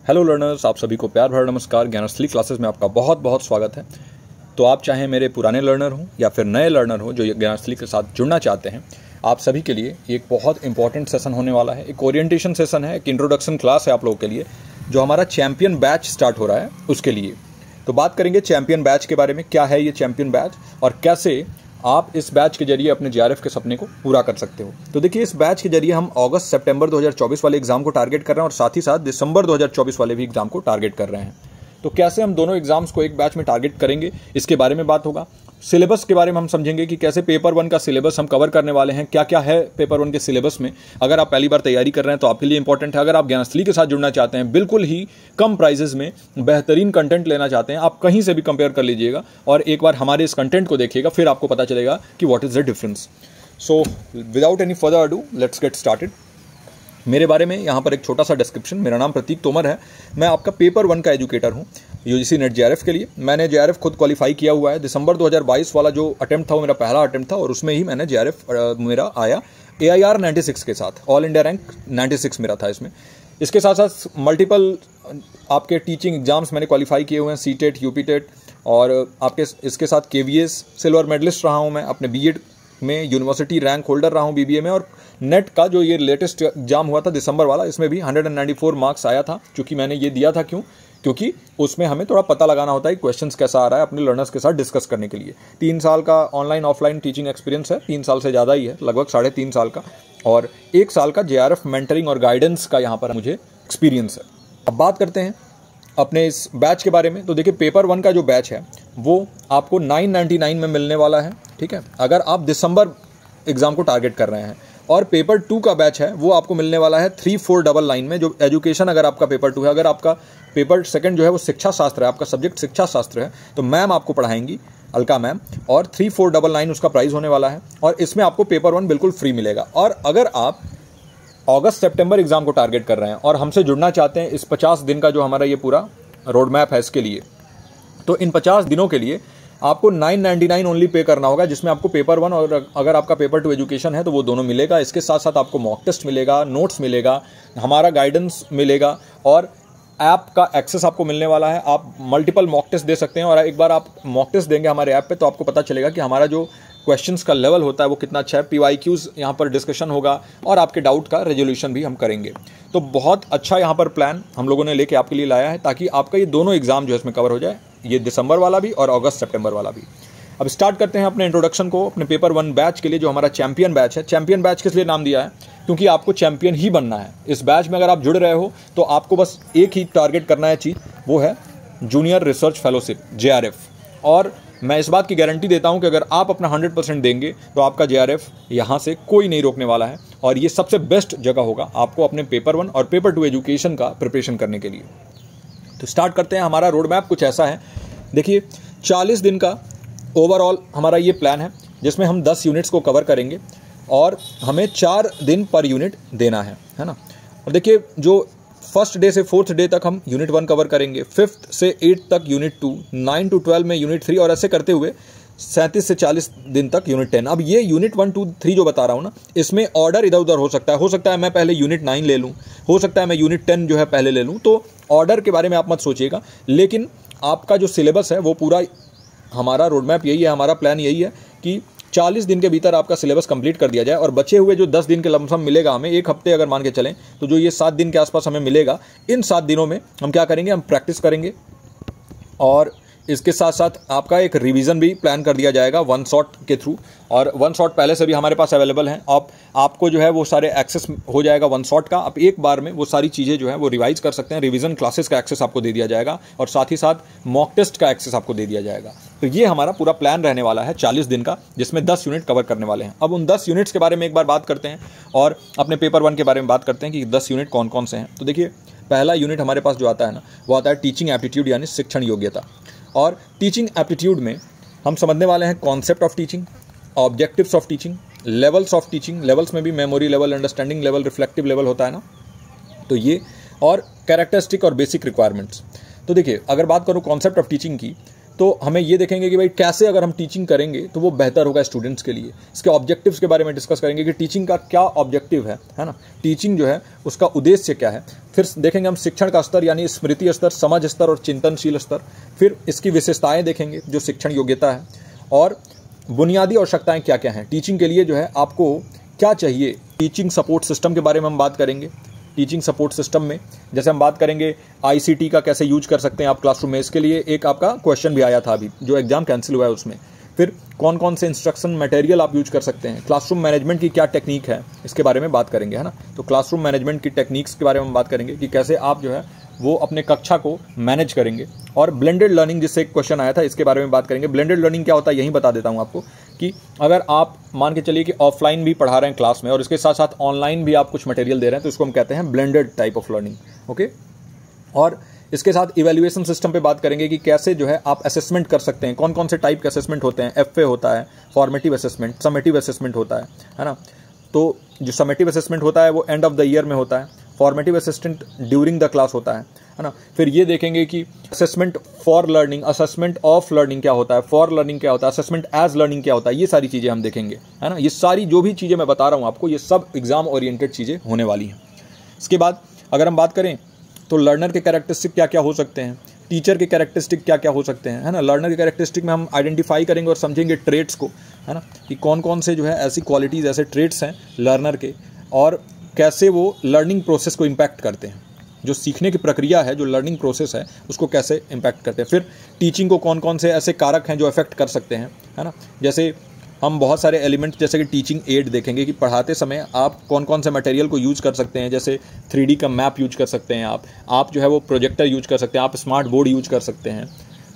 Hello learners, आप सभी को प्यार भरा नमस्कार। ज्ञानस्थली क्लासेस में आपका बहुत बहुत स्वागत है। तो आप चाहे मेरे पुराने लर्नर हों या फिर नए लर्नर हों जो ज्ञानस्थली के साथ जुड़ना चाहते हैं, आप सभी के लिए एक बहुत इंपॉर्टेंट सेशन होने वाला है। एक ओरिएंटेशन सेशन है, एक इंट्रोडक्शन क्लास है आप लोगों के लिए, जो हमारा चैंपियन बैच स्टार्ट हो रहा है उसके लिए। तो बात करेंगे चैंपियन बैच के बारे में, क्या है ये चैंपियन बैच और कैसे आप इस बैच के जरिए अपने जेआरएफ के सपने को पूरा कर सकते हो। तो देखिए, इस बैच के जरिए हम अगस्त सितंबर 2024 वाले एग्जाम को टारगेट कर रहे हैं और साथ ही साथ दिसंबर 2024 वाले भी एग्जाम को टारगेट कर रहे हैं। तो कैसे हम दोनों एग्जाम्स को एक बैच में टारगेट करेंगे, इसके बारे में बात होगा। सिलेबस के बारे में हम समझेंगे कि कैसे पेपर 1 का सिलेबस हम कवर करने वाले हैं, क्या क्या है पेपर 1 के सिलेबस में। अगर आप पहली बार तैयारी कर रहे हैं तो आपके लिए इंपॉर्टेंट है। अगर आप ज्ञानस्थली के साथ जुड़ना चाहते हैं, बिल्कुल ही कम प्राइजेस में बेहतरीन कंटेंट लेना चाहते हैं, आप कहीं से भी कंपेयर कर लीजिएगा और एक बार हमारे इस कंटेंट को देखिएगा, फिर आपको पता चलेगा कि what is the difference. So without any further ado, let's get started. मेरे बारे में यहाँ पर एक छोटा सा डिस्क्रिप्शन। मेरा नाम प्रतीक तोमर है, मैं आपका पेपर 1 का एजुकेटर हूँ यूजीसी नेट जेआरएफ के लिए। मैंने जेआरएफ खुद क्वालिफाई किया हुआ है। दिसंबर 2022 वाला जो अटेम्प्ट था वो मेरा पहला अटेम्प्ट था और उसमें ही मैंने जेआरएफ मेरा आया AIR 96 के साथ। ऑल इंडिया रैंक 96 मेरा था इसमें। इसके साथ साथ मल्टीपल आपके टीचिंग एग्जाम्स मैंने क्वालिफाई किए हुए हैं, सीटेट, यूपीटेट, और आपके इसके साथ KVS सिल्वर मेडलिस्ट रहा हूँ मैं अपने बीएड में, यूनिवर्सिटी रैंक होल्डर रहा हूँ BBA में, और नेट का जो ये लेटेस्ट एग्जाम हुआ था दिसंबर वाला, इसमें भी 194 मार्क्स आया था। क्योंकि मैंने ये दिया था क्योंकि उसमें हमें थोड़ा पता लगाना होता है क्वेश्चंस कैसा आ रहा है अपने लर्नर्स के साथ डिस्कस करने के लिए। 3 साल का ऑनलाइन ऑफलाइन टीचिंग एक्सपीरियंस है, 3 साल से ज़्यादा ही है, लगभग 3.5 साल का, और 1 साल का जेआरएफ मेंटरिंग और गाइडेंस का यहाँ पर मुझे एक्सपीरियंस है। अब बात करते हैं अपने इस बैच के बारे में। तो देखिए, पेपर 1 का जो बैच है वो आपको 999 में मिलने वाला है, ठीक है, अगर आप दिसंबर एग्जाम को टारगेट कर रहे हैं। और पेपर 2 का बैच है वो आपको मिलने वाला है 3499 में, जो एजुकेशन अगर आपका पेपर 2 है। अगर आपका पेपर 2 जो है वो शिक्षा शास्त्र है, आपका सब्जेक्ट शिक्षा शास्त्र है, तो मैम आपको पढ़ाएंगी, अलका मैम, और 3499 उसका प्राइस होने वाला है। और इसमें आपको पेपर 1 बिल्कुल फ्री मिलेगा। और अगर आप अगस्त सितंबर एग्जाम को टारगेट कर रहे हैं और हमसे जुड़ना चाहते हैं इस 50 दिन का जो हमारा ये पूरा रोड मैप है इसके लिए, तो इन 50 दिनों के लिए आपको 999 ओनली पे करना होगा, जिसमें आपको पेपर 1 और अगर आपका पेपर 2 एजुकेशन है तो वो दोनों मिलेगा। इसके साथ साथ आपको मॉक टेस्ट मिलेगा, नोट्स मिलेगा, हमारा गाइडेंस मिलेगा, और ऐप का एक्सेस आपको मिलने वाला है। आप मल्टीपल मॉक टेस्ट दे सकते हैं, और एक बार आप मॉक टेस्ट देंगे हमारे ऐप पे तो आपको पता चलेगा कि हमारा जो क्वेश्चंस का लेवल होता है वो कितना अच्छा है। PYQs यहाँ पर डिस्कशन होगा और आपके डाउट का रेजोल्यूशन भी हम करेंगे। तो बहुत अच्छा यहाँ पर प्लान हम लोगों ने लेके आपके लिए लाया है, ताकि आपका ये दोनों एग्जाम जो है इसमें कवर हो जाए, ये दिसंबर वाला भी और अगस्त सितंबर वाला भी। अब स्टार्ट करते हैं अपने इंट्रोडक्शन को अपने पेपर 1 बैच के लिए, जो हमारा चैंपियन बैच है। चैंपियन बैच किस लिए नाम दिया है? क्योंकि आपको चैंपियन ही बनना है। इस बैच में अगर आप जुड़ रहे हो तो आपको बस एक ही टारगेट करना है चीज़, वो है जूनियर रिसर्च फेलोशिप JRF। और मैं इस बात की गारंटी देता हूं कि अगर आप अपना 100% देंगे तो आपका JRF यहाँ से कोई नहीं रोकने वाला है, और ये सबसे बेस्ट जगह होगा आपको अपने पेपर 1 और पेपर 2 एजुकेशन का प्रिपरेशन करने के लिए। तो स्टार्ट करते हैं। हमारा रोड मैप कुछ ऐसा है। देखिए, 40 दिन का ओवरऑल हमारा ये प्लान है, जिसमें हम 10 यूनिट्स को कवर करेंगे और हमें 4 दिन पर यूनिट देना है ना। और देखिए, जो फर्स्ट डे से 4th डे तक हम यूनिट 1 कवर करेंगे, 5th से 8th तक यूनिट 2, 9 to 12 में यूनिट 3, और ऐसे करते हुए 37 से 40 दिन तक यूनिट 10। अब ये यूनिट 1, 2, 3 जो बता रहा हूँ ना, इसमें ऑर्डर इधर उधर हो सकता है मैं पहले यूनिट 9 ले लूँ, हो सकता है मैं यूनिट 10 जो है पहले ले लूँ। तो ऑर्डर के बारे में आप मत सोचिएगा, लेकिन आपका जो सिलेबस है वो पूरा, हमारा रोड मैप यही है, हमारा प्लान यही है कि 40 दिन के भीतर आपका सिलेबस कंप्लीट कर दिया जाए, और बचे हुए जो 10 दिन के लमसम मिलेगा हमें, 1 हफ्ते अगर मान के चलें, तो जो ये 7 दिन के आसपास हमें मिलेगा, इन 7 दिनों में हम क्या करेंगे, हम प्रैक्टिस करेंगे। और इसके साथ साथ आपका एक रिवीजन भी प्लान कर दिया जाएगा 1 शॉट के थ्रू, और 1 शॉट पहले से भी हमारे पास अवेलेबल है। आपको जो है वो सारे एक्सेस हो जाएगा 1 शॉट का। आप एक बार में वो सारी चीज़ें जो है वो रिवाइज कर सकते हैं। रिवीजन क्लासेस का एक्सेस आपको दे दिया जाएगा, और साथ ही साथ मॉक टेस्ट का एक्सेस आपको दे दिया जाएगा। तो ये हमारा पूरा प्लान रहने वाला है 40 दिन का, जिसमें 10 यूनिट कवर करने वाले हैं। अब उन 10 यूनिट्स के बारे में एक बार बात करते हैं, और अपने पेपर 1 के बारे में बात करते हैं कि 10 यूनिट कौन कौन से हैं। तो देखिए, पहला यूनिट हमारे पास जो आता है ना, वो आता है टीचिंग एप्टीट्यूड, यानी शिक्षण योग्यता। और टीचिंग एप्टीट्यूड में हम समझने वाले हैं concept of teaching, objectives of teaching, levels of teaching, levels में भी memory level, understanding level, reflective level होता है ना, तो ये, और कैरेक्टरिस्टिक और बेसिक रिक्वायरमेंट्स। तो देखिए, अगर बात करूँ कॉन्सेप्ट ऑफ टीचिंग की, तो हमें ये देखेंगे कि भाई कैसे अगर हम टीचिंग करेंगे तो वो बेहतर होगा स्टूडेंट्स के लिए। इसके ऑब्जेक्टिव्स के बारे में डिस्कस करेंगे कि टीचिंग का क्या ऑब्जेक्टिव है ना, टीचिंग जो है उसका उद्देश्य क्या है। फिर देखेंगे हम शिक्षण का स्तर यानी स्मृति स्तर, समझ स्तर और चिंतनशील स्तर। फिर इसकी विशेषताएं देखेंगे जो शिक्षण योग्यता है, और बुनियादी आवश्यकताएं क्या क्या हैं टीचिंग के लिए, जो है आपको क्या चाहिए। टीचिंग सपोर्ट सिस्टम के बारे में हम बात करेंगे। टीचिंग सपोर्ट सिस्टम में जैसे हम बात करेंगे आईसीटी का कैसे यूज कर सकते हैं आप क्लासरूम में, इसके लिए एक आपका क्वेश्चन भी आया था अभी जो एग्जाम कैंसिल हुआ है उसमें। फिर कौन कौन से इंस्ट्रक्शन मटेरियल आप यूज कर सकते हैं, क्लासरूम मैनेजमेंट की क्या टेक्निक है, इसके बारे में बात करेंगे, है ना। तो क्लासरूम मैनेजमेंट की टेक्निक्स के बारे में हम बात करेंगे कि कैसे आप जो है वो अपने कक्षा को मैनेज करेंगे। और ब्लेंडेड लर्निंग जिससे एक क्वेश्चन आया था इसके बारे में बात करेंगे। ब्लेंडेड लर्निंग क्या होता है यही बता देता हूँ आपको, कि अगर आप मान के चलिए कि ऑफलाइन भी पढ़ा रहे हैं क्लास में और इसके साथ साथ ऑनलाइन भी आप कुछ मटेरियल दे रहे हैं, तो इसको हम कहते हैं blended type of learning. Okay, और इसके साथ इवैल्यूएशन सिस्टम पे बात करेंगे कि कैसे जो है आप असेसमेंट कर सकते हैं, कौन कौन से टाइप के असेसमेंट होते हैं। एफए होता है, फॉर्मेटिव असेसमेंट, समेटिव असेसमेंट होता है ना। तो जो समेटिव असेसमेंट होता है वो एंड ऑफ द ईयर में होता है, formative assessment during the class होता है ना। फिर ये देखेंगे कि assessment for learning, assessment of learning क्या होता है, फॉर लर्निंग क्या होता है, असेसमेंट एज लर्निंग क्या होता है, ये सारी चीज़ें हम देखेंगे, है ना। ये सारी जो भी चीज़ें मैं बता रहा हूँ आपको, ये सब एग्जाम ओरिएंटेड चीज़ें होने वाली हैं। इसके बाद अगर हम बात करें तो लर्नर के कैरेक्टरिस्टिक क्या क्या हो सकते हैं, टीचर के कैरेक्टरिस्टिक क्या क्या हो सकते हैं, है ना। लर्नर के कैरेक्टरिस्टिक में हम आइडेंटिफाई करेंगे और समझेंगे ट्रेट्स को, है ना, कि कौन कौन से जो है ऐसी क्वालिटीज़, ऐसे ट्रेट्स हैं लर्नर के, और कैसे वो लर्निंग प्रोसेस को इम्पैक्ट करते हैं। जो सीखने की प्रक्रिया है, जो लर्निंग प्रोसेस है, उसको कैसे इम्पैक्ट करते हैं। फिर टीचिंग को कौन कौन से ऐसे कारक हैं जो अफेक्ट कर सकते हैं, है ना। जैसे हम बहुत सारे एलिमेंट जैसे कि टीचिंग एड देखेंगे कि पढ़ाते समय आप कौन कौन से मटेरियल को यूज़ कर सकते हैं। जैसे 3D का मैप यूज कर सकते हैं आप जो है वो प्रोजेक्टर यूज कर सकते हैं, आप स्मार्ट बोर्ड यूज कर सकते हैं,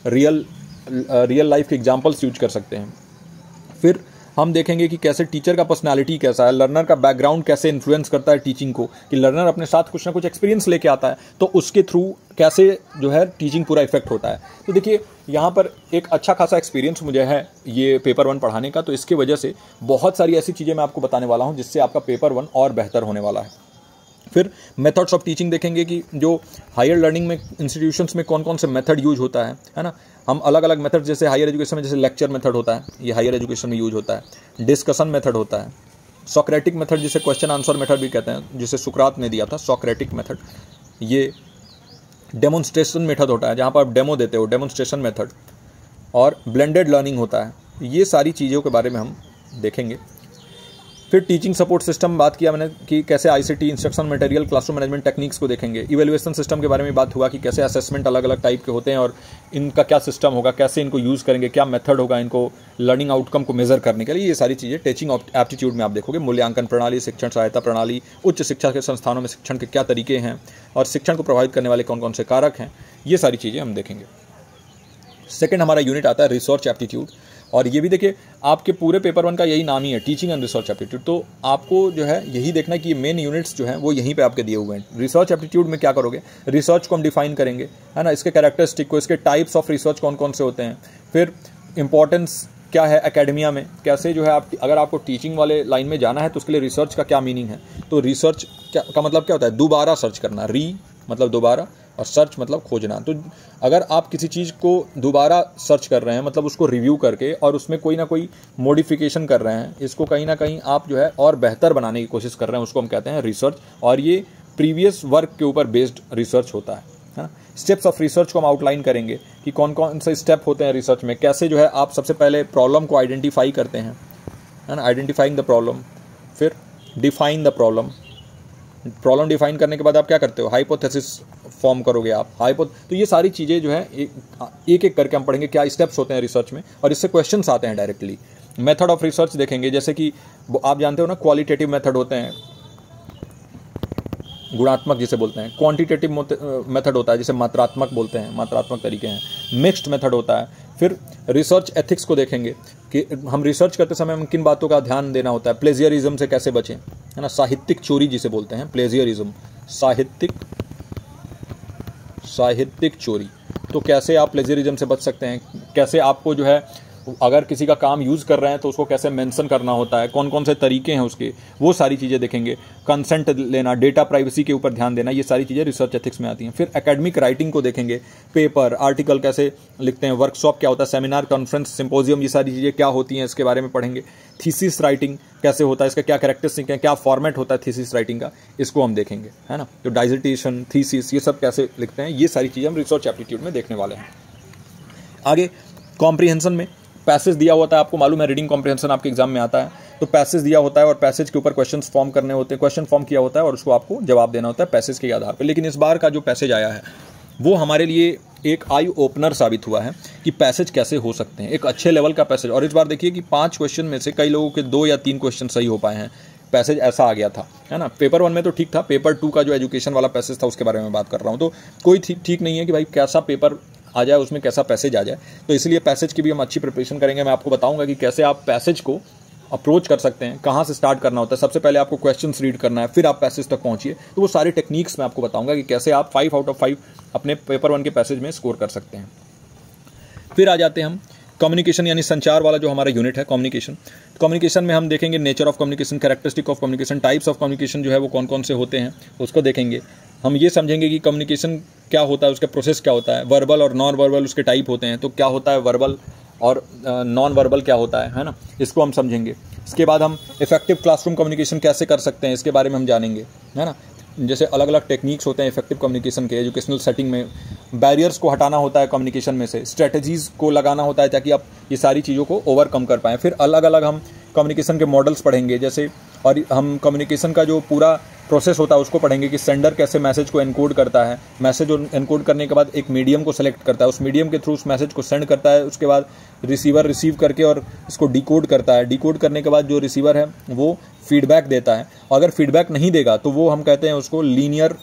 रियल लाइफ के एग्जाम्पल्स यूज कर सकते हैं। फिर हम देखेंगे कि कैसे टीचर का पर्सनालिटी कैसा है, लर्नर का बैकग्राउंड कैसे इन्फ्लुएंस करता है टीचिंग को, कि लर्नर अपने साथ कुछ ना कुछ एक्सपीरियंस लेके आता है तो उसके थ्रू कैसे जो है टीचिंग पूरा इफेक्ट होता है। तो देखिए यहाँ पर एक अच्छा खासा एक्सपीरियंस मुझे है ये पेपर 1 पढ़ाने का, तो इसकी वजह से बहुत सारी ऐसी चीज़ें मैं आपको बताने वाला हूँ जिससे आपका पेपर 1 और बेहतर होने वाला है। फिर मेथड्स ऑफ टीचिंग देखेंगे कि जो हायर लर्निंग में इंस्टीट्यूशंस में कौन कौन से मेथड यूज होता है ना। हम अलग अलग मेथड जैसे हायर एजुकेशन में जैसे लेक्चर मेथड होता है, ये हायर एजुकेशन में यूज होता है। डिस्कशन मेथड होता है, सोक्रेटिक मेथड जिसे क्वेश्चन आंसर मेथड भी कहते हैं, जिसे सुकरात ने दिया था, सोक्रेटिक मेथड। ये डेमोन्स्ट्रेशन मेथड होता है जहाँ पर आप डेमो देते हो, डेमोन्स्ट्रेशन मेथड। और ब्लेंडेड लर्निंग होता है। ये सारी चीज़ों के बारे में हम देखेंगे। फिर टीचिंग सपोर्ट सिस्टम बात किया मैंने कि कैसे ICT, instruction material, classroom management techniques को देखेंगे। इवैल्यूएशन सिस्टम के बारे में बात हुआ कि कैसे असेसमेंट अलग अलग टाइप के होते हैं और इनका क्या सिस्टम होगा, कैसे इनको यूज़ करेंगे, क्या मेथड होगा इनको लर्निंग आउटकम को मेजर करने के लिए। ये सारी चीज़ें टीचिंग एप्टीट्यूड में आप देखोगे। मूल्यांकन प्रणाली, शिक्षण सहायता प्रणाली, उच्च शिक्षा के संस्थानों में शिक्षण के क्या तरीके हैं और शिक्षण को प्रभावित करने वाले कौन कौन से कारक हैं, ये सारी चीज़ें हम देखेंगे। सेकंड हमारा यूनिट आता है रिसर्च एप्टीट्यूड, और ये भी देखिए आपके पूरे पेपर 1 का यही नाम ही है, टीचिंग एंड रिसर्च एप्टीट्यूड। तो आपको जो है यही देखना कि ये मेन यूनिट्स जो हैं वो यहीं पे आपके दिए हुए हैं। रिसर्च एप्टीट्यूड में क्या करोगे, रिसर्च को हम डिफाइन करेंगे, है ना, इसके कैरेक्टरिस्टिक को, इसके टाइप्स ऑफ रिसर्च कौन कौन से होते हैं। फिर इंपॉर्टेंस क्या है एकेडमिया में, कैसे जो है आप अगर आपको टीचिंग वाले लाइन में जाना है तो उसके लिए रिसर्च का क्या मीनिंग है। तो रिसर्च का मतलब क्या होता है, दोबारा सर्च करना, मतलब दोबारा, और सर्च मतलब खोजना। तो अगर आप किसी चीज़ को दोबारा सर्च कर रहे हैं मतलब उसको रिव्यू करके और उसमें कोई ना कोई मॉडिफिकेशन कर रहे हैं, इसको कहीं ना कहीं आप जो है और बेहतर बनाने की कोशिश कर रहे हैं, उसको हम कहते हैं रिसर्च। और ये प्रीवियस वर्क के ऊपर बेस्ड रिसर्च होता है ना। स्टेप्स ऑफ रिसर्च को हम आउटलाइन करेंगे कि कौन कौन से स्टेप होते हैं रिसर्च में, कैसे जो है आप सबसे पहले प्रॉब्लम को आइडेंटिफाई करते हैं, है ना, आइडेंटिफाइंग द प्रॉब्लम। फिर डिफाइन द प्रॉब्लम डिफाइन करने के बाद आप क्या करते हो, हाइपोथेसिस फॉर्म करोगे आप। तो ये सारी चीज़ें जो है एक एक करके हम पढ़ेंगे क्या स्टेप्स होते हैं रिसर्च में, और इससे क्वेश्चंस आते हैं डायरेक्टली। मेथड ऑफ रिसर्च देखेंगे, जैसे कि आप जानते हो ना, क्वालिटेटिव मेथड होते हैं, गुणात्मक जिसे बोलते हैं। क्वांटिटेटिव मेथड होता है जिसे मात्रात्मक बोलते हैं, मात्रात्मक तरीके हैं। मिक्स्ड मेथड होता है। फिर रिसर्च एथिक्स को देखेंगे कि हम रिसर्च करते समय हम किन बातों का ध्यान देना होता है, प्लेजियरिज्म से कैसे बचें, है ना, साहित्यिक चोरी जिसे बोलते हैं, प्लेजियरिज्म, साहित्यिक चोरी। तो कैसे आप प्लेजियरिज्म से बच सकते हैं, कैसे आपको जो है अगर किसी का काम यूज़ कर रहे हैं तो उसको कैसे मेंशन करना होता है, कौन कौन से तरीके हैं उसके, वो सारी चीज़ें देखेंगे। कंसेंट लेना, डेटा प्राइवेसी के ऊपर ध्यान देना, ये सारी चीज़ें रिसर्च एथिक्स में आती हैं। फिर एकेडमिक राइटिंग को देखेंगे, पेपर, आर्टिकल कैसे लिखते हैं, वर्कशॉप क्या होता है, सेमिनार, कॉन्फ्रेंस, सिम्पोजियम, ये सारी चीज़ें क्या होती हैं इसके बारे में पढ़ेंगे। थीसिस राइटिंग कैसे होता है, इसका क्या कैरेक्टरिस्टिक है, क्या फॉर्मेट होता है थीसिस राइटिंग का, इसको हम देखेंगे, है ना। तो डाइजर्टेशन, थीसिस, ये सब कैसे लिखते हैं, ये सारी चीज़ें हम रिसर्च एप्टीट्यूड में देखने वाले हैं। आगे कॉम्प्रिहेंशन में पैसेज दिया होता है, आपको मालूम है रीडिंग कॉम्प्रिहेंशन आपके एग्जाम में आता है, तो पैसेज दिया होता है और पैसेज के ऊपर क्वेश्चंस फॉर्म करने होते हैं, क्वेश्चन फॉर्म किया होता है और उसको आपको जवाब देना होता है पैसेज के आधार पर। लेकिन इस बार का जो पैसेज आया है वो हमारे लिए एक आई ओपनर साबित हुआ है कि पैसेज कैसे हो सकते हैं, एक अच्छे लेवल का पैसेज। और इस बार देखिए कि 5 क्वेश्चन में से कई लोगों के 2 या 3 क्वेश्चन सही हो पाए हैं, पैसेज ऐसा आ गया था, है ना। पेपर 1 में तो ठीक था, पेपर 2 का जो एजुकेशन वाला पैसेज था उसके बारे में बात कर रहा हूँ। तो कोई ठीक नहीं है कि भाई कैसा पेपर आ जाए उसमें कैसा पैसेज आ जाए, तो इसलिए पैसेज की भी हम अच्छी प्रिपरेशन करेंगे। मैं आपको बताऊंगा कि कैसे आप पैसेज को अप्रोच कर सकते हैं, कहाँ से स्टार्ट करना होता है। सबसे पहले आपको क्वेश्चंस रीड करना है, फिर आप पैसेज तक पहुंचिए। तो वो सारे टेक्निक्स मैं आपको बताऊंगा कि कैसे आप 5 आउट ऑफ 5 अपने पेपर 1 के पैसेज में स्कोर कर सकते हैं। फिर आ जाते हैं हम कम्युनिकेशन यानी संचार वाला जो हमारा यूनिट है कम्युनिकेशन। कम्युनिकेशन में हम देखेंगे nature of communication, characteristic of communication, types of communication जो है वो कौन कौन से होते हैं उसको देखेंगे। हम ये समझेंगे कि कम्युनिकेशन क्या होता है, उसका प्रोसेस क्या होता है, वर्बल और नॉन वर्बल उसके टाइप होते हैं, तो क्या होता है वर्बल और नॉन वर्बल क्या होता है ना, इसको हम समझेंगे। इसके बाद हम इफेक्टिव क्लासरूम कम्युनिकेशन कैसे कर सकते हैं इसके बारे में हम जानेंगे, है ना। जैसे अलग अलग टेक्निक्स होते हैं इफेक्टिव कम्युनिकेशन के, एजुकेशनल सेटिंग में बैरियर्स को हटाना होता है कम्युनिकेशन में से, स्ट्रेटजीज़ को लगाना होता है ताकि आप ये सारी चीज़ों को ओवरकम कर पाएँ। फिर अलग अलग हम कम्युनिकेशन के मॉडल्स पढ़ेंगे जैसे, और हम कम्युनिकेशन का जो पूरा प्रोसेस होता है उसको पढ़ेंगे कि सेंडर कैसे मैसेज को एनकोड करता है, मैसेज एनकोड करने के बाद एक मीडियम को सेलेक्ट करता है, उस मीडियम के थ्रू उस मैसेज को सेंड करता है, उसके बाद रिसीवर रिसीव करके और इसको डिकोड करता है, डिकोड करने के बाद जो रिसीवर है वो फीडबैक देता है। अगर फीडबैक नहीं देगा तो वो हम कहते हैं उसको लीनियर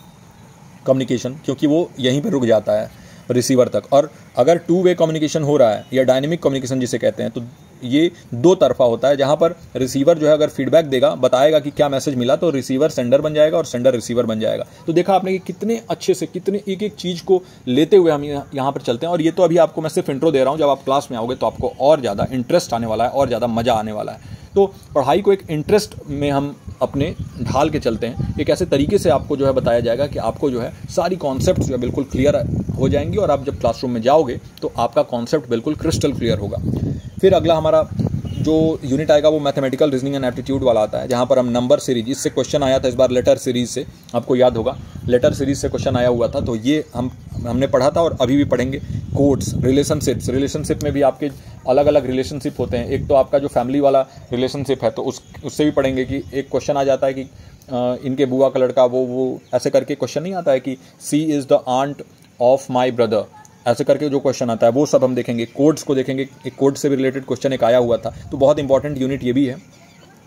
कम्युनिकेशन, क्योंकि वो यहीं पर रुक जाता है रिसीवर तक। और अगर 2 वे कम्युनिकेशन हो रहा है या डायनेमिक कम्युनिकेशन जिसे कहते हैं, तो ये 2 तरफा होता है, जहाँ पर रिसीवर जो है अगर फीडबैक देगा, बताएगा कि क्या मैसेज मिला, तो रिसीवर सेंडर बन जाएगा और सेंडर रिसीवर बन जाएगा। तो देखा आपने कि कितने अच्छे से, कितने एक एक चीज़ को लेते हुए हम यहाँ पर चलते हैं। और ये तो अभी आपको मैं सिर्फ इंट्रो दे रहा हूँ, जब आप क्लास में आओगे तो आपको और ज़्यादा इंटरेस्ट आने वाला है और ज़्यादा मज़ा आने वाला है। तो पढ़ाई को एक इंटरेस्ट में हम अपने ढाल के चलते हैं, एक ऐसे तरीके से आपको जो है बताया जाएगा कि आपको जो है सारी कॉन्सेप्ट जो है बिल्कुल क्लियर हो जाएंगी और आप जब क्लासरूम में जाओगे तो आपका कॉन्सेप्ट बिल्कुल क्रिस्टल क्लियर होगा। फिर अगला हमारा जो यूनिट आएगा वो मैथमेटिकल रीजनिंग एंड एप्टीट्यूड वाला आता है, जहाँ पर हम नंबर सीरीज, इससे क्वेश्चन आया था इस बार लेटर सीरीज से, आपको याद होगा लेटर सीरीज से क्वेश्चन आया हुआ था, तो ये हमने पढ़ा था और अभी भी पढ़ेंगे। कोड्स, रिलेशनशिप में भी आपके अलग अलग रिलेशनशिप होते हैं। एक तो आपका जो फैमिली वाला रिलेशनशिप है तो उससे भी पढ़ेंगे कि एक क्वेश्चन आ जाता है कि इनके बुआ का लड़का वो ऐसे करके क्वेश्चन नहीं आता है कि she is the aunt of my brother, ऐसे करके जो क्वेश्चन आता है वो सब हम देखेंगे। कोड्स को देखेंगे, एक कोड से भी रिलेटेड क्वेश्चन एक आया हुआ था, तो बहुत इंपॉर्टेंट यूनिट ये भी है।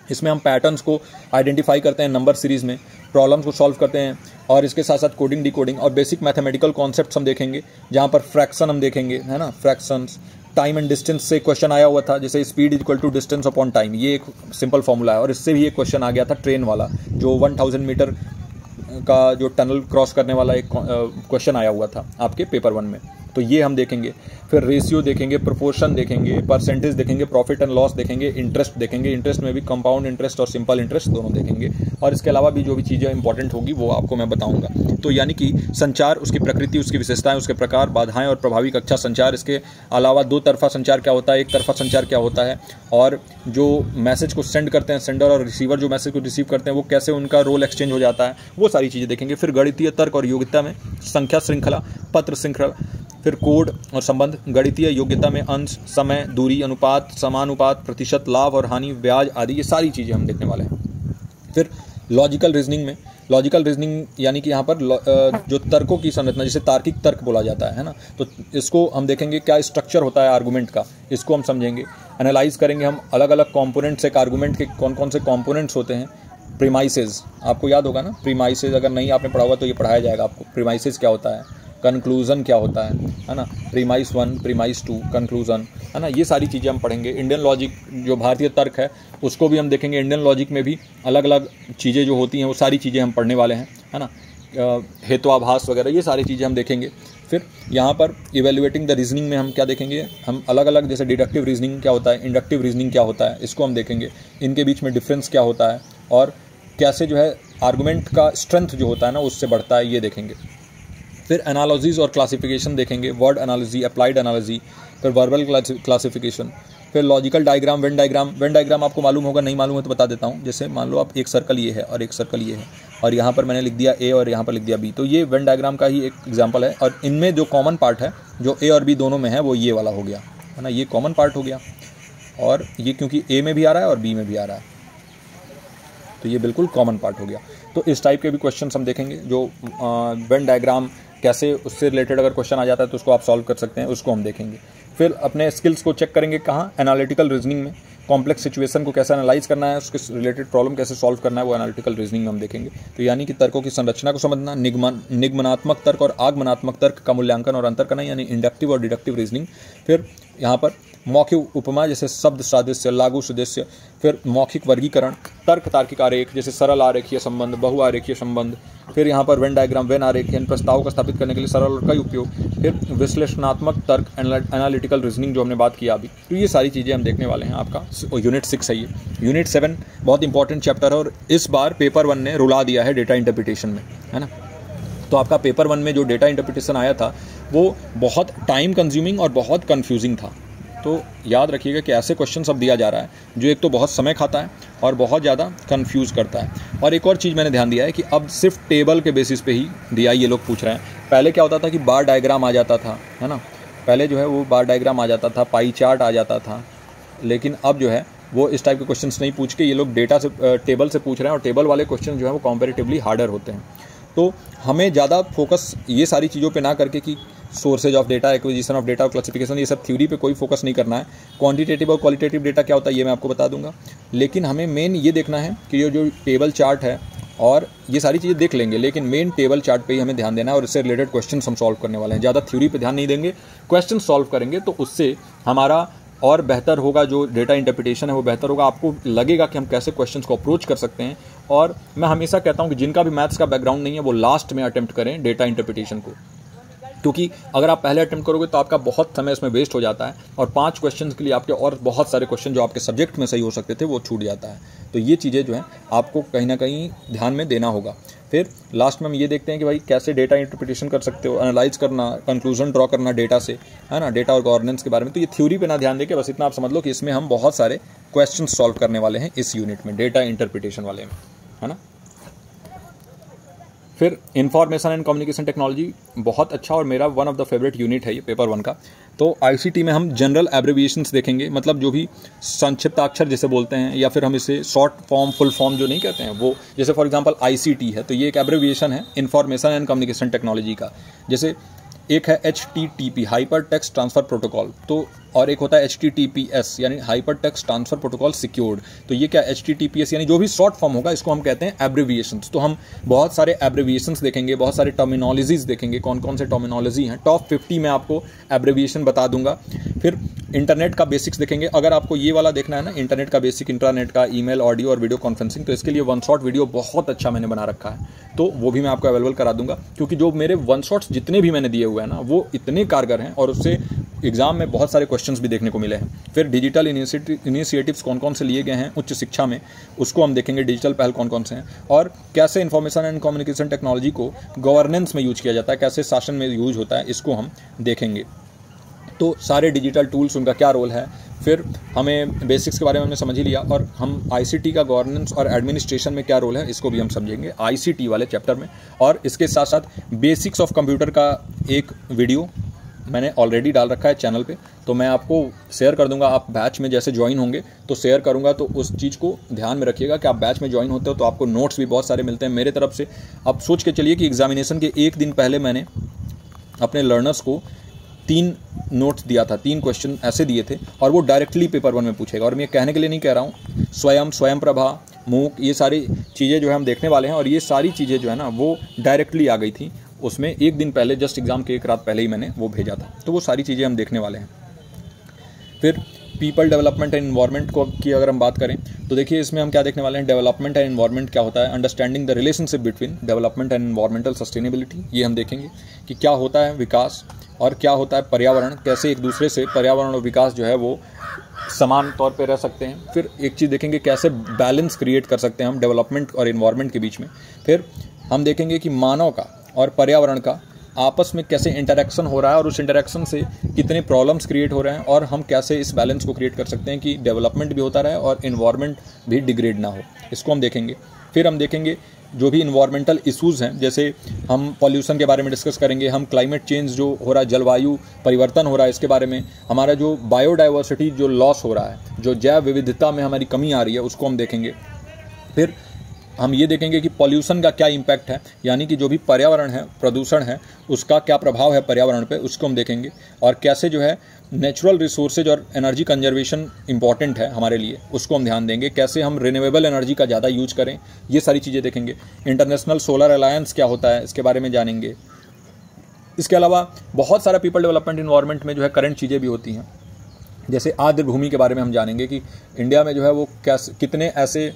इसमें हम पैटर्न्स को आइडेंटिफाई करते हैं नंबर सीरीज़ में, प्रॉब्लम्स को सॉल्व करते हैं और इसके साथ साथ कोडिंग, डिकोडिंग और बेसिक मैथमेटिकल कॉन्सेप्ट्स हम देखेंगे, जहाँ पर फ्रैक्शन हम देखेंगे, है ना, फ्रैक्शंस। टाइम एंड डिस्टेंस से क्वेश्चन आया हुआ था, जैसे speed is equal to distance upon time, ये एक सिंपल फॉर्मूला है। और इससे भी एक क्वेश्चन आ गया था ट्रेन वाला, जो 1000 मीटर का जो टनल क्रॉस करने वाला एक क्वेश्चन आया हुआ था आपके पेपर 1 में, तो ये हम देखेंगे। फिर रेशियो देखेंगे, प्रोपोर्शन देखेंगे, परसेंटेज देखेंगे, प्रॉफिट एंड लॉस देखेंगे, इंटरेस्ट देखेंगे, इंटरेस्ट में भी कंपाउंड इंटरेस्ट और सिंपल इंटरेस्ट दोनों देखेंगे। और इसके अलावा भी जो भी चीज़ें इंपॉर्टेंट होगी वो आपको मैं बताऊंगा। तो यानी कि संचार, उसकी प्रकृति, उसकी विशेषताएं, उसके प्रकार, बाधाएं और प्रभावी कक्षा संचार। इसके अलावा 2 तरफा संचार क्या होता है, एक तरफा संचार क्या होता है, और जो मैसेज को सेंड करते हैं सेंडर और रिसीवर जो मैसेज को रिसीव करते हैं वो कैसे उनका रोल एक्सचेंज हो जाता है, वो सारी चीज़ें देखेंगे। फिर गणितीय तर्क और योग्यता में संख्या श्रृंखला, पत्र श्रृंखला, फिर कोड और संबंध। गणितीय योग्यता में अंश, समय, दूरी, अनुपात, समानुपात, प्रतिशत, लाभ और हानि, ब्याज आदि, ये सारी चीज़ें हम देखने वाले हैं। फिर लॉजिकल रीजनिंग में, लॉजिकल रीजनिंग यानी कि यहाँ पर जो तर्कों की संरचना, जिसे तार्किक तर्क बोला जाता है ना, तो इसको हम देखेंगे क्या स्ट्रक्चर होता है आर्गूमेंट का, इसको हम समझेंगे। एनालाइज करेंगे हम अलग अलग कॉम्पोनेंट्स, एक आर्गूमेंट के कौन कौन से कॉम्पोनेंट्स होते हैं। प्रीमाइसेस आपको याद होगा ना, प्रीमाइसेस अगर नहीं आपने पढ़ा हुआ तो ये पढ़ाया जाएगा आपको। प्रीमाइसेस क्या होता है, कंक्लूजन क्या होता है ना, प्रीमाइस 1, प्रीमाइस 2, कंक्लूजन, है ना, ये सारी चीज़ें हम पढ़ेंगे। इंडियन लॉजिक जो भारतीय तर्क है उसको भी हम देखेंगे। इंडियन लॉजिक में भी अलग अलग चीज़ें जो होती हैं वो सारी चीज़ें हम पढ़ने वाले हैं, है ना। हेतुआभास वगैरह, ये सारी चीज़ें हम देखेंगे। फिर यहाँ पर इवेल्युएटिंग द रीजनिंग में हम क्या देखेंगे, हम अलग अलग जैसे डिडक्टिव रीजनिंग क्या होता है, इंडक्टिव रीजनिंग क्या होता है, इसको हम देखेंगे। इनके बीच में डिफरेंस क्या होता है और कैसे जो है आर्गुमेंट का स्ट्रेंथ जो होता है ना उससे बढ़ता है, ये देखेंगे। फिर एनालॉजीज़ और क्लासिफिकेशन देखेंगे, वर्ड एनालॉजी, अप्लाइड एनालॉजी, फिर वर्बल क्लासिफिकेशन, फिर logical diagram, Venn diagram. Venn diagram आपको मालूम होगा, नहीं मालूम है तो बता देता हूँ। जैसे मान लो आप एक सर्कल ये है और एक सर्कल ये है और यहाँ पर मैंने लिख दिया ए और यहाँ पर लिख दिया बी, तो ये वेन डायग्राम का ही एक एग्जाम्पल है। और इनमें जो कॉमन पार्ट है जो ए और बी दोनों में है वो ये वाला हो गया, है ना, ये कॉमन पार्ट हो गया। और ये क्योंकि ए में भी आ रहा है और बी में भी आ रहा है तो ये बिल्कुल कॉमन पार्ट हो गया। तो इस टाइप के भी क्वेश्चन हम देखेंगे, जो वेन डायग्राम कैसे उससे रिलेटेड अगर क्वेश्चन आ जाता है तो उसको आप सॉल्व कर सकते हैं, उसको हम देखेंगे। फिर अपने स्किल्स को चेक करेंगे कहाँ, एनालिटिकल रीजनिंग में। कॉम्प्लेक्स सिचुएशन को कैसे एनालाइज करना है, उसके रिलेटेड प्रॉब्लम कैसे सॉल्व करना है, वो एनालिटिकल रीजनिंग में हम देखेंगे। तो यानी कि तर्कों की संरचना को समझना, निगमनात्मक तर्क और आगमनात्मक तर्क का मूल्यांकन और अंतर करना, यानी इंडक्टिव और डिडक्टिव रीजनिंग। फिर यहाँ पर मौखिक उपमा जैसे शब्द सादृश्य, लागू सदस्य, फिर मौखिक वर्गीकरण, तर्क तार्किक आरेख जैसे सरल आरेखीय संबंध, बहु आरेखीय संबंध, फिर यहाँ पर वेन डायग्राम, वेन आरेख, इन प्रस्तावों को स्थापित करने के लिए सरल और कई उपयोग, फिर विश्लेषणात्मक तर्क, एनालिटिकल रीजनिंग जो हमने बात किया अभी। तो ये सारी चीज़ें हम देखने वाले हैं। आपका यूनिट 6 है ये। यूनिट 7 बहुत इंपॉर्टेंट चैप्टर है और इस बार पेपर 1 ने रुला दिया है डेटा इंटरप्रिटेशन में, है ना। तो आपका पेपर 1 में जो डेटा इंटरप्रिटेशन आया था वो बहुत टाइम कंज्यूमिंग और बहुत कन्फ्यूजिंग था। तो याद रखिएगा कि ऐसे क्वेश्चन अब दिया जा रहा है जो एक तो बहुत समय खाता है और बहुत ज़्यादा कंफ्यूज करता है। और एक और चीज़ मैंने ध्यान दिया है कि अब सिर्फ टेबल के बेसिस पे ही दिया ये लोग पूछ रहे हैं। पहले क्या होता था कि बार डायग्राम आ जाता था, है ना, पहले जो है वो बार डायग्राम आ जाता था, पाई चार्ट आ जाता था, लेकिन अब जो है वो इस टाइप के क्वेश्चन नहीं पूछ के ये लोग डेटा से, टेबल से पूछ रहे हैं। और टेबल वाले क्वेश्चन जो है वो कॉम्पेरेटिवली हार्डर होते हैं। तो हमें ज़्यादा फोकस ये सारी चीज़ों पे ना करके कि sources of data, acquisition of data और क्लासिफिकेशन, ये सब थ्योरी पे कोई फोकस नहीं करना है। क्वांटिटेटिव और क्वालिटेटिव डेटा क्या होता है ये मैं आपको बता दूंगा, लेकिन हमें मेन ये देखना है कि ये जो टेबल चार्ट है और ये सारी चीज़ें देख लेंगे, लेकिन मेन टेबल चार्ट पे ही हमें ध्यान देना है और इससे रिलेटेड क्वेश्चन हम सॉल्व करने वाले हैं। ज़्यादा थ्योरी पे ध्यान नहीं देंगे, क्वेश्चन सॉल्व करेंगे तो उससे हमारा और बेहतर होगा, जो डेटा इंटरप्रिटेशन है वो बेहतर होगा। आपको लगेगा कि हम कैसे क्वेश्चंस को अप्रोच कर सकते हैं। और मैं हमेशा कहता हूं कि जिनका भी मैथ्स का बैकग्राउंड नहीं है वो लास्ट में अटेम्प्ट करें डेटा इंटरप्रिटेशन को, क्योंकि अगर आप पहले अटेम्प्ट करोगे तो आपका बहुत समय इसमें वेस्ट हो जाता है और 5 क्वेश्चन के लिए आपके और बहुत सारे क्वेश्चन जो आपके सब्जेक्ट में सही हो सकते थे वो छूट जाता है। तो ये चीज़ें जो हैं आपको कहीं ना कहीं ध्यान में देना होगा। फिर लास्ट में हम ये देखते हैं कि भाई कैसे डेटा इंटरप्रिटेशन कर सकते हो, एनालाइज करना, कंक्लूजन ड्रॉ करना डेटा से, है ना, डेटा और गवर्नेंस के बारे में। तो ये थ्योरी पे ना ध्यान देके बस इतना आप समझ लो कि इसमें हम बहुत सारे क्वेश्चन सॉल्व करने वाले हैं इस यूनिट में, डेटा इंटरप्रिटेशन वाले में, है ना। फिर इंफॉर्मेशन एंड कम्युनिकेशन टेक्नोलॉजी बहुत अच्छा और मेरा one of the favourite unit है ये पेपर 1 का। तो आईसीटी में हम जनरल एब्रिविएशंस देखेंगे, मतलब जो भी संक्षिप्ताक्षर जिसे बोलते हैं, या फिर हम इसे शॉर्ट फॉर्म, फुल फॉर्म जो नहीं कहते हैं वो, जैसे फॉर एग्जांपल आईसीटी है तो ये एक एब्रिविएशन है इंफॉर्मेशन एंड कम्युनिकेशन टेक्नोलॉजी का। जैसे एक है HTTP, hyper text transfer protocol, तो और एक होता है HTTPS यानी hyper text transfer protocol secured. तो ये क्या HTTPS यानी जो भी शॉर्ट फॉर्म होगा इसको हम कहते हैं एब्रिविएशंस। तो हम बहुत सारे एब्रिविएशंस देखेंगे, बहुत सारे टर्मिनोलॉजीज देखेंगे, कौन कौन से टर्मिनोलॉजी हैं। टॉप 50 में आपको एब्रिविएशन बता दूंगा। फिर इंटरनेट का बेसिक्स देखेंगे। अगर आपको ये वाला देखना है ना, इंटरनेट का बेसिक, इंटरनेट का ईमेल, ऑडियो और वीडियो कॉन्फ्रेंसिंग, तो इसके लिए वन शॉट वीडियो बहुत अच्छा मैंने बना रखा है, तो वो भी मैं आपको अवेलेबल करा दूंगा। क्योंकि जो मेरे वन शॉट्स जितने भी मैंने दिए हुए हैं ना वो इतने कारगर हैं और उससे एग्जाम में बहुत सारे क्वेश्चंस भी देखने को मिले हैं। फिर डिजिटल इनिशिएटिव्स कौन कौन से लिए गए हैं उच्च शिक्षा में, उसको हम देखेंगे, डिजिटल पहल कौन कौन से हैं, और कैसे इंफॉर्मेशन एंड कम्युनिकेशन टेक्नोलॉजी को गवर्नेंस में यूज किया जाता है, कैसे शासन में यूज होता है, इसको हम देखेंगे। तो सारे डिजिटल टूल्स, उनका क्या रोल है। फिर हमें बेसिक्स के बारे में हमने समझ ही लिया, और हम आईसीटी का गवर्नेंस और एडमिनिस्ट्रेशन में क्या रोल है इसको भी हम समझेंगे आईसीटी वाले चैप्टर में। और इसके साथ साथ बेसिक्स ऑफ कंप्यूटर का एक वीडियो मैंने ऑलरेडी डाल रखा है चैनल पे, तो मैं आपको शेयर कर दूंगा। आप बैच में जैसे ज्वाइन होंगे तो शेयर करूंगा, तो उस चीज़ को ध्यान में रखिएगा कि आप बैच में ज्वाइन होते हो तो आपको नोट्स भी बहुत सारे मिलते हैं मेरे तरफ से। अब सोच के चलिए कि एग्जामिनेशन के एक दिन पहले मैंने अपने लर्नर्स को 3 नोट्स दिया था, 3 क्वेश्चन ऐसे दिए थे, और वो डायरेक्टली पेपर 1 में पूछेगा। और मैं कहने के लिए नहीं कह रहा हूँ, स्वयं प्रभा, मूक, ये सारी चीज़ें जो है हम देखने वाले हैं, और ये सारी चीज़ें जो है ना वो डायरेक्टली आ गई थी उसमें एक दिन पहले, जस्ट एग्ज़ाम के एक रात पहले ही मैंने वो भेजा था। तो वो सारी चीज़ें हम देखने वाले हैं। फिर पीपल डेवलपमेंट एंड इन्वायरमेंट को की अगर हम बात करें तो देखिए इसमें हम क्या देखने वाले हैं, डेवलपमेंट एंड इन्वायरमेंट क्या होता है, understanding the relationship between development and environmental sustainability, ये हम देखेंगे कि क्या होता है विकास और क्या होता है पर्यावरण, कैसे एक दूसरे से पर्यावरण और विकास जो है वो समान तौर पे रह सकते हैं। फिर एक चीज़ देखेंगे कैसे बैलेंस क्रिएट कर सकते हैं हम डेवलपमेंट और इन्वायरमेंट के बीच में। फिर हम देखेंगे कि मानव का और पर्यावरण का आपस में कैसे इंटरेक्शन हो रहा है और उस इंटरेक्शन से कितने प्रॉब्लम्स क्रिएट हो रहे हैं और हम कैसे इस बैलेंस को क्रिएट कर सकते हैं कि डेवलपमेंट भी होता रहे और इन्वायरमेंट भी डिग्रेड ना हो, इसको हम देखेंगे। फिर हम देखेंगे जो भी इन्वायरमेंटल इश्यूज़ हैं, जैसे हम पॉल्यूशन के बारे में डिस्कस करेंगे, हम क्लाइमेट चेंज जो हो रहा है, जलवायु परिवर्तन हो रहा है, इसके बारे में, हमारा जो बायोडाइवर्सिटी जो लॉस हो रहा है, जो जैव विविधता में हमारी कमी आ रही है, उसको हम देखेंगे। फिर हम ये देखेंगे कि पॉल्यूशन का क्या इम्पैक्ट है, यानी कि जो भी पर्यावरण है, प्रदूषण है, उसका क्या प्रभाव है पर्यावरण पे, उसको हम देखेंगे। और कैसे जो है नेचुरल रिसोर्सेज और एनर्जी कंजर्वेशन इंपॉर्टेंट है हमारे लिए, उसको हम ध्यान देंगे। कैसे हम रिन्यूएबल एनर्जी का ज़्यादा यूज करें, ये सारी चीज़ें देखेंगे। इंटरनेशनल सोलर अलायंस क्या होता है, इसके बारे में जानेंगे। इसके अलावा बहुत सारा पीपल डेवलपमेंट इन्वायरमेंट में जो है करंट चीज़ें भी होती हैं, जैसे आर्द्र भूमि के बारे में हम जानेंगे कि इंडिया में जो है वो कितने ऐसे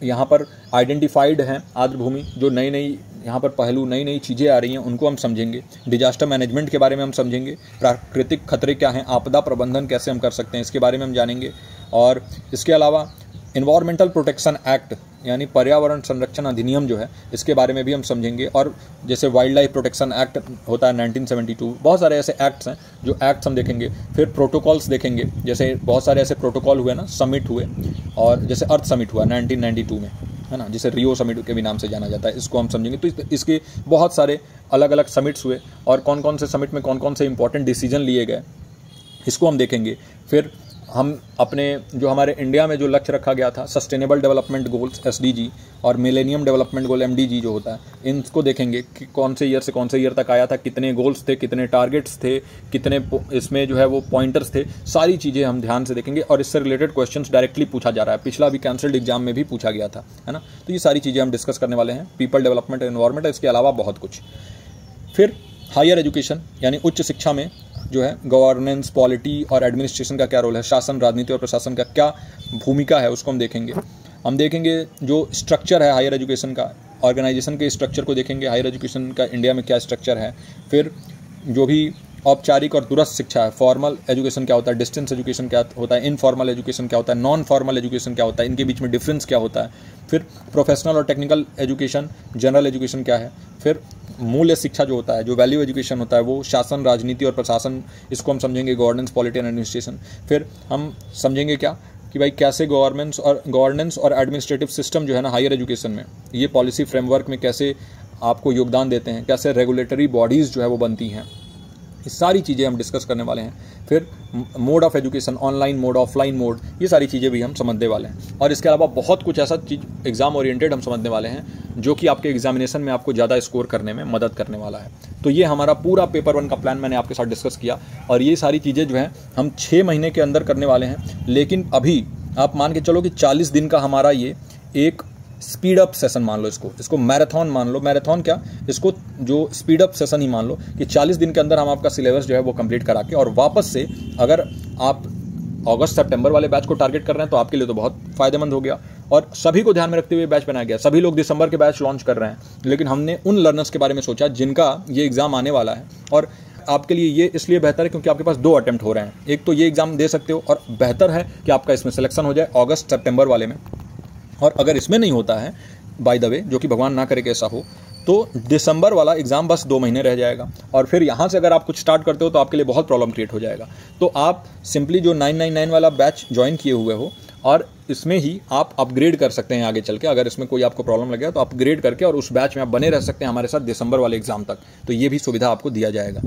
यहाँ पर आइडेंटिफाइड हैं आर्द्र भूमि, जो नई नई यहाँ पर पहलू, नई नई चीज़ें आ रही हैं, उनको हम समझेंगे। डिजास्टर मैनेजमेंट के बारे में हम समझेंगे। प्राकृतिक खतरे क्या हैं, आपदा प्रबंधन कैसे हम कर सकते हैं, इसके बारे में हम जानेंगे। और इसके अलावा इन्वायरमेंटल प्रोटेक्शन एक्ट यानी पर्यावरण संरक्षण अधिनियम जो है, इसके बारे में भी हम समझेंगे। और जैसे वाइल्ड लाइफ प्रोटेक्शन एक्ट होता है 1972, बहुत सारे ऐसे एक्ट्स हैं जो एक्ट्स हम देखेंगे। फिर प्रोटोकॉल्स देखेंगे, जैसे बहुत सारे ऐसे प्रोटोकॉल हुए ना, समिट हुए, और जैसे अर्थ समिट हुआ 1992 में, है ना, जिसे रियो समिट के भी नाम से जाना जाता है, इसको हम समझेंगे। तो इसके बहुत सारे अलग अलग समिट्स हुए और कौन कौन से समिट में कौन कौन से इंपॉर्टेंट डिसीजन लिए गए, इसको हम देखेंगे। फिर हम अपने जो हमारे इंडिया में जो लक्ष्य रखा गया था, सस्टेनेबल डेवलपमेंट गोल्स SDG और मिलेनियम डेवलपमेंट गोल MDG जो होता है, इनको देखेंगे कि कौन से ईयर से कौन से ईयर तक आया था, कितने गोल्स थे, कितने टारगेट्स थे, कितने इसमें जो है वो पॉइंटर्स थे, सारी चीज़ें हम ध्यान से देखेंगे। और इससे रिलेटेड क्वेश्चंस डायरेक्टली पूछा जा रहा है, पिछला भी कैंसल्ड एग्जाम में भी पूछा गया था, है ना। तो ये सारी चीज़ें हम डिस्कस करने वाले हैं, पीपल डेवलपमेंट एनवायरमेंट, इसके अलावा बहुत कुछ। फिर हायर एजुकेशन यानी उच्च शिक्षा में जो है गवर्नेंस, पॉलिटी और एडमिनिस्ट्रेशन का क्या रोल है, शासन, राजनीति और प्रशासन का क्या भूमिका है, उसको हम देखेंगे। हम देखेंगे जो स्ट्रक्चर है हायर एजुकेशन का, ऑर्गेनाइजेशन के स्ट्रक्चर को देखेंगे, हायर एजुकेशन का इंडिया में क्या स्ट्रक्चर है। फिर जो भी औपचारिक और दूरस्थ शिक्षा है, फॉर्मल एजुकेशन क्या होता है, डिस्टेंस एजुकेशन क्या होता है, इनफॉर्मल एजुकेशन क्या होता है, नॉन फॉर्मल एजुकेशन क्या होता है, इनके बीच में डिफरेंस क्या होता है। फिर प्रोफेशनल और टेक्निकल एजुकेशन, जनरल एजुकेशन क्या है। फिर मूल्य शिक्षा जो होता है, जो वैल्यू एजुकेशन होता है, वो शासन, राजनीति और प्रशासन, इसको हम समझेंगे, गवर्नेंस, पॉलिटी एंड एडमिनिस्ट्रेशन। फिर हम समझेंगे क्या कि भाई कैसे गवर्नेंस और एडमिनिस्ट्रेटिव सिस्टम जो है ना हायर एजुकेशन में, ये पॉलिसी फ्रेमवर्क में कैसे आपको योगदान देते हैं, कैसे रेगुलेटरी बॉडीज़ जो है वो बनती हैं, ये सारी चीज़ें हम डिस्कस करने वाले हैं। फिर mode of education, online mode, offline mode, ये सारी चीज़ें भी हम समझने वाले हैं। और इसके अलावा बहुत कुछ ऐसा चीज़ एग्जाम ओरिएंटेड हम समझने वाले हैं जो कि आपके एग्जामिनेशन में आपको ज़्यादा स्कोर करने में मदद करने वाला है। तो ये हमारा पूरा पेपर 1 का प्लान मैंने आपके साथ डिस्कस किया, और ये सारी चीज़ें जो हैं हम 6 महीने के अंदर करने वाले हैं। लेकिन अभी आप मान के चलो कि 40 दिन का हमारा ये एक स्पीड अप सेशन मान लो, इसको मैराथन मान लो। मैराथन क्या, इसको जो स्पीड अप सेशन ही मान लो कि 40 दिन के अंदर हम आपका सिलेबस जो है वो कंप्लीट करा के, और वापस से अगर आप अगस्त सितंबर वाले बैच को टारगेट कर रहे हैं तो आपके लिए तो बहुत फायदेमंद हो गया। और सभी को ध्यान में रखते हुए बैच बनाया गया। सभी लोग दिसंबर के बैच लॉन्च कर रहे हैं, लेकिन हमने उन लर्नर्स के बारे में सोचा जिनका ये एग्ज़ाम आने वाला है। और आपके लिए ये इसलिए बेहतर है क्योंकि आपके पास 2 अटेम्प्ट हो रहे हैं। एक तो ये एग्ज़ाम दे सकते हो, और बेहतर है कि आपका इसमें सिलेक्शन हो जाए अगस्त सितंबर वाले में। और अगर इसमें नहीं होता है, बाय द वे, जो कि भगवान ना करे कि ऐसा हो, तो दिसंबर वाला एग्ज़ाम बस 2 महीने रह जाएगा। और फिर यहाँ से अगर आप कुछ स्टार्ट करते हो तो आपके लिए बहुत प्रॉब्लम क्रिएट हो जाएगा। तो आप सिंपली जो 999 वाला बैच ज्वाइन किए हुए हो, और इसमें ही आप अपग्रेड कर सकते हैं आगे चल के। अगर इसमें कोई आपको प्रॉब्लम लगे तो अपग्रेड करके और उस बैच में आप बने रह सकते हैं हमारे साथ दिसंबर वाले एग्ज़ाम तक। तो ये भी सुविधा आपको दिया जाएगा।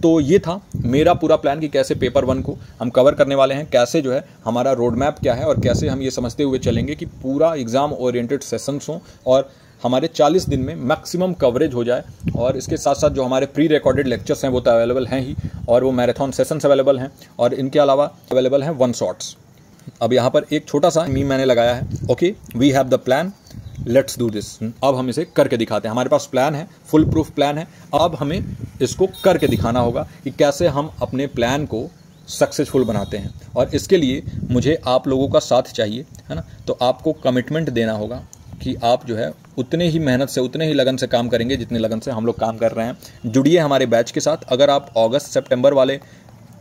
तो ये था मेरा पूरा प्लान कि कैसे पेपर 1 को हम कवर करने वाले हैं, कैसे जो है हमारा रोड मैप क्या है, और कैसे हम ये समझते हुए चलेंगे कि पूरा एग्ज़ाम ओरिएंटेड सेशंस हों और हमारे 40 दिन में मैक्सिमम कवरेज हो जाए। और इसके साथ साथ जो हमारे प्री रिकॉर्डेड लेक्चर्स हैं वो तो अवेलेबल हैं ही, और वो मैराथन सेशंस अवेलेबल हैं, और इनके अलावा अवेलेबल हैं 1 शॉट्स। अब यहाँ पर एक छोटा सा मीम मैंने लगाया है, okay, we have the plan, let's do this. अब हम इसे करके दिखाते हैं। हमारे पास प्लान है, फुल प्रूफ प्लान है। अब हमें इसको करके दिखाना होगा कि कैसे हम अपने प्लान को सक्सेसफुल बनाते हैं। और इसके लिए मुझे आप लोगों का साथ चाहिए, है ना। तो आपको कमिटमेंट देना होगा कि आप जो है उतने ही मेहनत से, उतने ही लगन से काम करेंगे जितने लगन से हम लोग काम कर रहे हैं। जुड़िए हमारे बैच के साथ। अगर आप अगस्त सितंबर वाले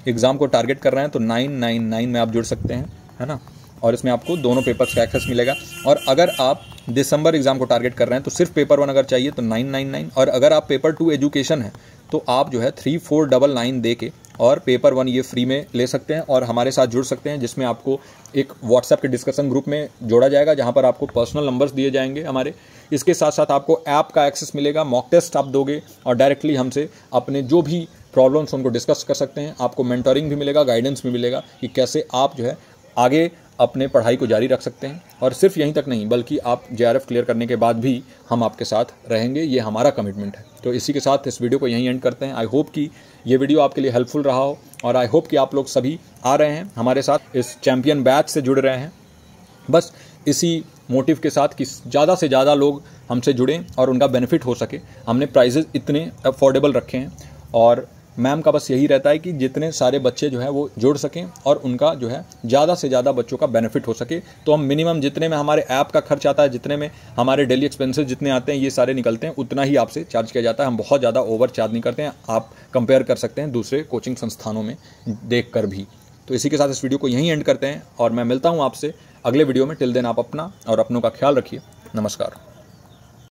एग्ज़ाम को टारगेट कर रहे हैं तो 999 में आप जुड़ सकते हैं, है ना। और इसमें आपको दोनों पेपर्स का एक्सेस मिलेगा। और अगर आप दिसंबर एग्ज़ाम को टारगेट कर रहे हैं तो सिर्फ पेपर 1 अगर चाहिए तो 999। और अगर आप पेपर 2 एजुकेशन है तो आप जो है 3499 दे के और पेपर 1 ये फ्री में ले सकते हैं और हमारे साथ जुड़ सकते हैं, जिसमें आपको एक व्हाट्सएप के डिस्कशन ग्रुप में जोड़ा जाएगा जहां पर आपको पर्सनल नंबर्स दिए जाएंगे हमारे। इसके साथ साथ आपको ऐप का एक्सेस मिलेगा, मॉक टेस्ट आप दोगे और डायरेक्टली हमसे अपने जो भी प्रॉब्लम्स उनको डिस्कस कर सकते हैं। आपको मेंटरिंग भी मिलेगा, गाइडेंस भी मिलेगा कि कैसे आप जो है आगे अपने पढ़ाई को जारी रख सकते हैं। और सिर्फ यहीं तक नहीं बल्कि आप JRF क्लियर करने के बाद भी हम आपके साथ रहेंगे, ये हमारा कमिटमेंट है। तो इसी के साथ इस वीडियो को यहीं एंड करते हैं। आई होप कि ये वीडियो आपके लिए हेल्पफुल रहा हो और आई होप कि आप लोग सभी आ रहे हैं हमारे साथ, इस चैम्पियन बैच से जुड़ रहे हैं बस इसी मोटिव के साथ कि ज़्यादा से ज़्यादा लोग हमसे जुड़ें और उनका बेनिफिट हो सके। हमने प्राइजेज़ इतने अफोर्डेबल रखे हैं और मैम का बस यही रहता है कि जितने सारे बच्चे जो है वो जुड़ सकें और उनका जो है ज़्यादा से ज़्यादा बच्चों का बेनिफिट हो सके। तो हम मिनिमम जितने में हमारे ऐप का खर्च आता है, जितने में हमारे डेली एक्सपेंसेस जितने आते हैं ये सारे निकलते हैं, उतना ही आपसे चार्ज किया जाता है। हम बहुत ज़्यादा ओवर चार्ज नहीं करते हैं। आप कंपेयर कर सकते हैं दूसरे कोचिंग संस्थानों में देख कर भी। तो इसी के साथ इस वीडियो को यहीं एंड करते हैं और मैं मिलता हूँ आपसे अगले वीडियो में। टिल देन आप अपना और अपनों का ख्याल रखिए। नमस्कार।